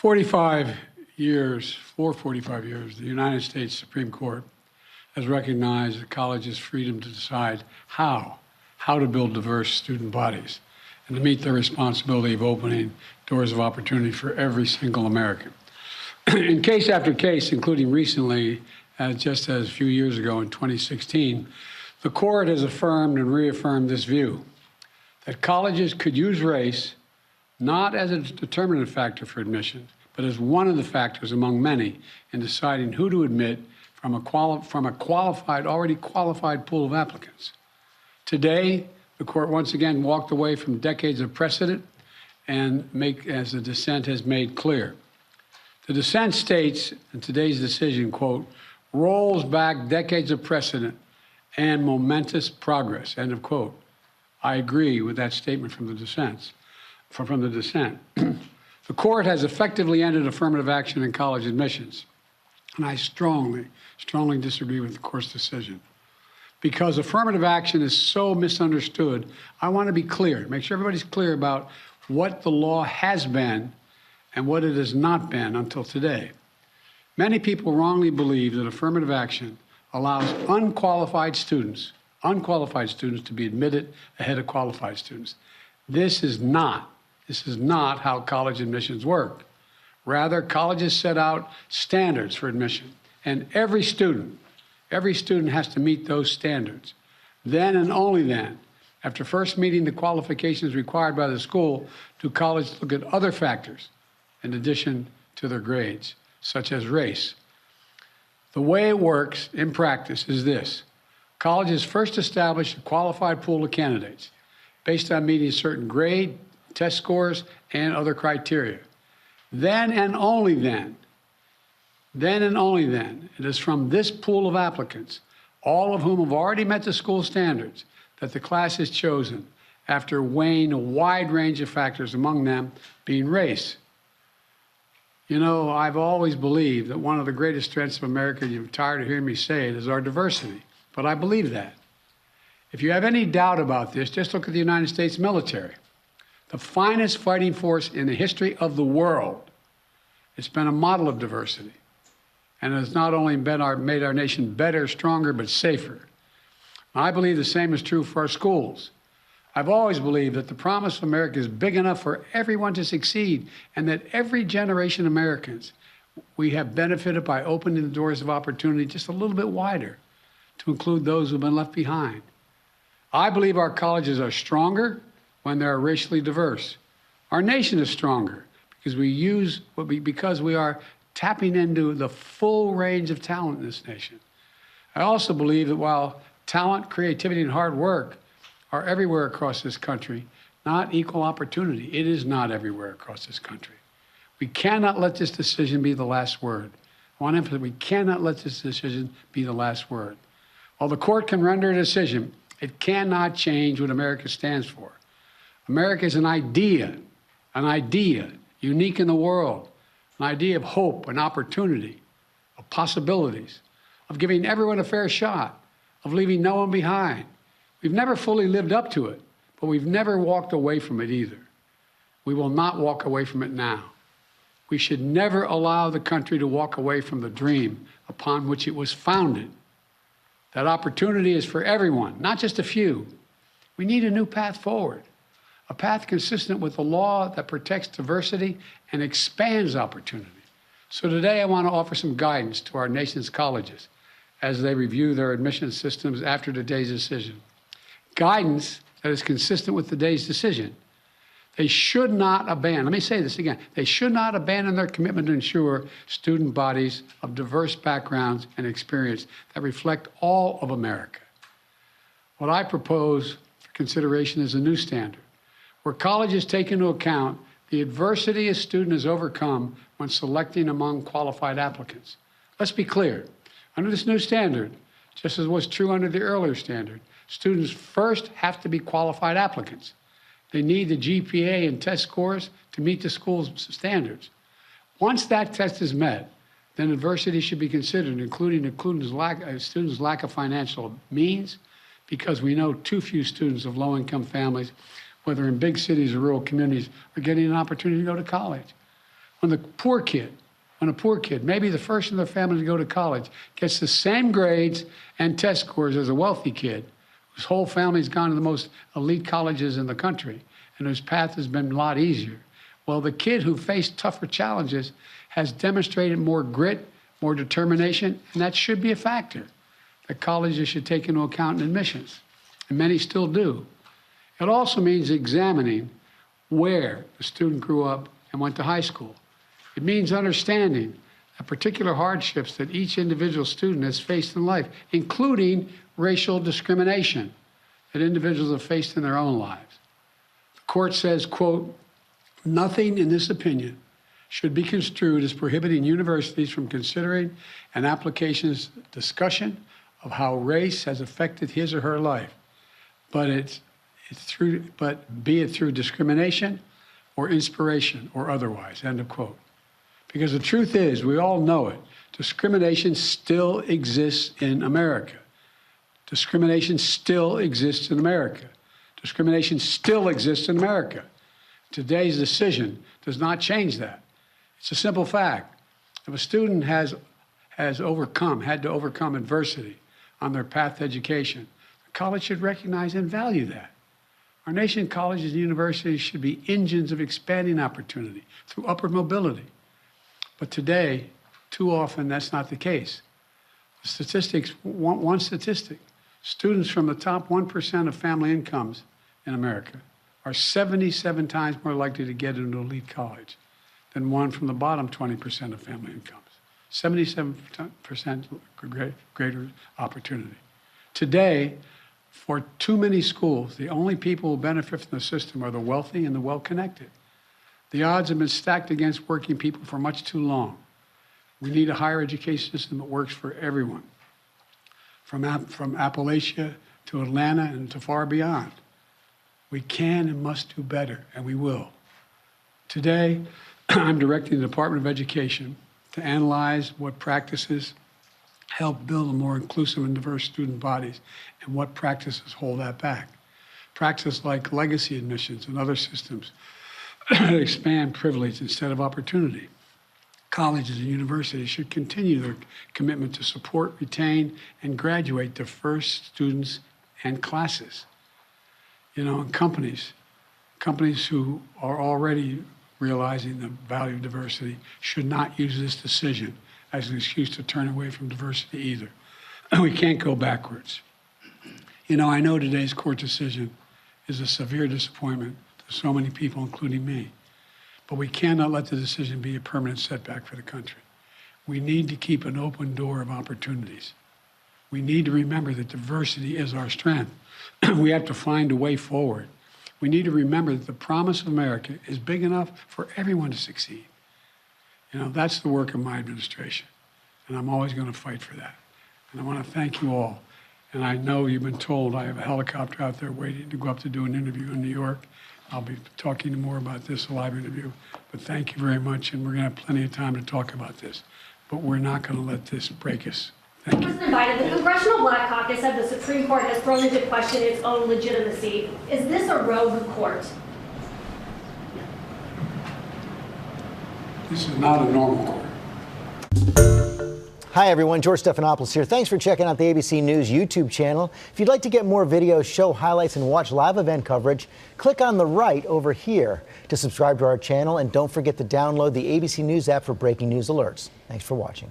45 years, for 45 years, the United States Supreme Court has recognized the college's freedom to decide how to build diverse student bodies and to meet their responsibility of opening doors of opportunity for every single American. In case after case, including recently, just as a few years ago in 2016, the court has affirmed and reaffirmed this view, that colleges could use race not as a determinative factor for admission, but as one of the factors among many in deciding who to admit from a already qualified pool of applicants. Today, the court once again walked away from decades of precedent and as the dissent has made clear. The dissent states in today's decision, quote, rolls back decades of precedent and momentous progress, end of quote. I agree with that statement from the dissent. The court has effectively ended affirmative action in college admissions, and I strongly disagree with the court's decision. Because affirmative action is so misunderstood, I want to be clear, make sure everybody's clear about what the law has been and what it has not been until today. Many people wrongly believe that affirmative action allows unqualified students to be admitted ahead of qualified students. This is not how college admissions work. Rather, colleges set out standards for admission, and every student has to meet those standards. Then and only then, after first meeting the qualifications required by the school, do colleges look at other factors in addition to their grades, such as race. The way it works in practice is this. Colleges first establish a qualified pool of candidates based on meeting certain grade, test scores, and other criteria. Then and only then, it is from this pool of applicants, all of whom have already met the school standards, that the class is chosen after weighing a wide range of factors, among them being race. You know, I've always believed that one of the greatest strengths of America, you're tired of hearing me say it, is our diversity. But I believe that. If you have any doubt about this, just look at the United States military. The finest fighting force in the history of the world. It's been a model of diversity. And has not only made our nation better, stronger, but safer. I believe the same is true for our schools. I've always believed that the promise of America is big enough for everyone to succeed, and that every generation of Americans, we have benefited by opening the doors of opportunity just a little bit wider to include those who've been left behind. I believe our colleges are stronger when they're racially diverse. Our nation is stronger because we are tapping into the full range of talent in this nation. I also believe that while talent, creativity, and hard work are everywhere across this country, not equal opportunity. It is not everywhere across this country. We cannot let this decision be the last word. I want to emphasize, we cannot let this decision be the last word. While the court can render a decision, it cannot change what America stands for. America is an idea unique in the world, an idea of hope and opportunity, of possibilities, of giving everyone a fair shot, of leaving no one behind. We've never fully lived up to it, but we've never walked away from it either. We will not walk away from it now. We should never allow the country to walk away from the dream upon which it was founded. That opportunity is for everyone, not just a few. We need a new path forward, a path consistent with the law that protects diversity and expands opportunity. So today I want to offer some guidance to our nation's colleges as they review their admission systems after today's decision. Guidance that is consistent with today's decision. They should not abandon, let me say this again, they should not abandon their commitment to ensure student bodies of diverse backgrounds and experience that reflect all of America. What I propose for consideration is a new standard, where colleges take into account the adversity a student has overcome when selecting among qualified applicants. Let's be clear, under this new standard, just as was true under the earlier standard, students first have to be qualified applicants. They need the GPA and test scores to meet the school's standards. Once that test is met, then adversity should be considered, including students' lack of financial means, because we know too few students of low-income families, whether in big cities or rural communities, are getting an opportunity to go to college. When a poor kid, maybe the first in their family to go to college, gets the same grades and test scores as a wealthy kid, whose whole family's gone to the most elite colleges in the country, and whose path has been a lot easier. Well, the kid who faced tougher challenges has demonstrated more grit, more determination, and that should be a factor that colleges should take into account in admissions, and many still do. It also means examining where the student grew up and went to high school. It means understanding the particular hardships that each individual student has faced in life, including racial discrimination that individuals have faced in their own lives. The court says, quote, "Nothing in this opinion should be construed as prohibiting universities from considering an application's discussion of how race has affected his or her life, but be it through discrimination or inspiration or otherwise," end of quote. Because the truth is, we all know it, discrimination still exists in America. Discrimination still exists in America. Discrimination still exists in America. Today's decision does not change that. It's a simple fact. If a student had to overcome adversity on their path to education, the college should recognize and value that. Our nation's colleges and universities should be engines of expanding opportunity through upward mobility. But today, too often, that's not the case. The statistics, one statistic, students from the top 1% of family incomes in America are 77 times more likely to get into elite college than one from the bottom 20% of family incomes. 77% greater opportunity. Today, for too many schools, the only people who benefit from the system are the wealthy and the well-connected. The odds have been stacked against working people for much too long. We need a higher education system that works for everyone, from Appalachia to Atlanta and to far beyond. We can and must do better, and we will. Today, I'm directing the Department of Education to analyze what practices help build a more inclusive and diverse student bodies and what practices hold that back. Practices like legacy admissions and other systems that expand privilege instead of opportunity. Colleges and universities should continue their commitment to support, retain, and graduate diverse students and classes. You know, and companies who are already realizing the value of diversity should not use this decision as an excuse to turn away from diversity either. We can't go backwards. You know, I know today's court decision is a severe disappointment to so many people, including me, but we cannot let the decision be a permanent setback for the country. We need to keep an open door of opportunities. We need to remember that diversity is our strength. We have to find a way forward. We need to remember that the promise of America is big enough for everyone to succeed. You know, that's the work of my administration, and I'm always going to fight for that. And I want to thank you all. And I know you've been told I have a helicopter out there waiting to go up to do an interview in New York. I'll be talking more about this, a live interview. But thank you very much, and we're going to have plenty of time to talk about this. But we're not going to let this break us. Thank you. President Biden, the Congressional Black Caucus said the Supreme Court has thrown into question its own legitimacy. Is this a rogue court? This is not a normal court. Hi, everyone. George Stephanopoulos here. Thanks for checking out the ABC News YouTube channel. If you'd like to get more videos, show highlights, and watch live event coverage, click on the right over here to subscribe to our channel. And don't forget to download the ABC News app for breaking news alerts. Thanks for watching.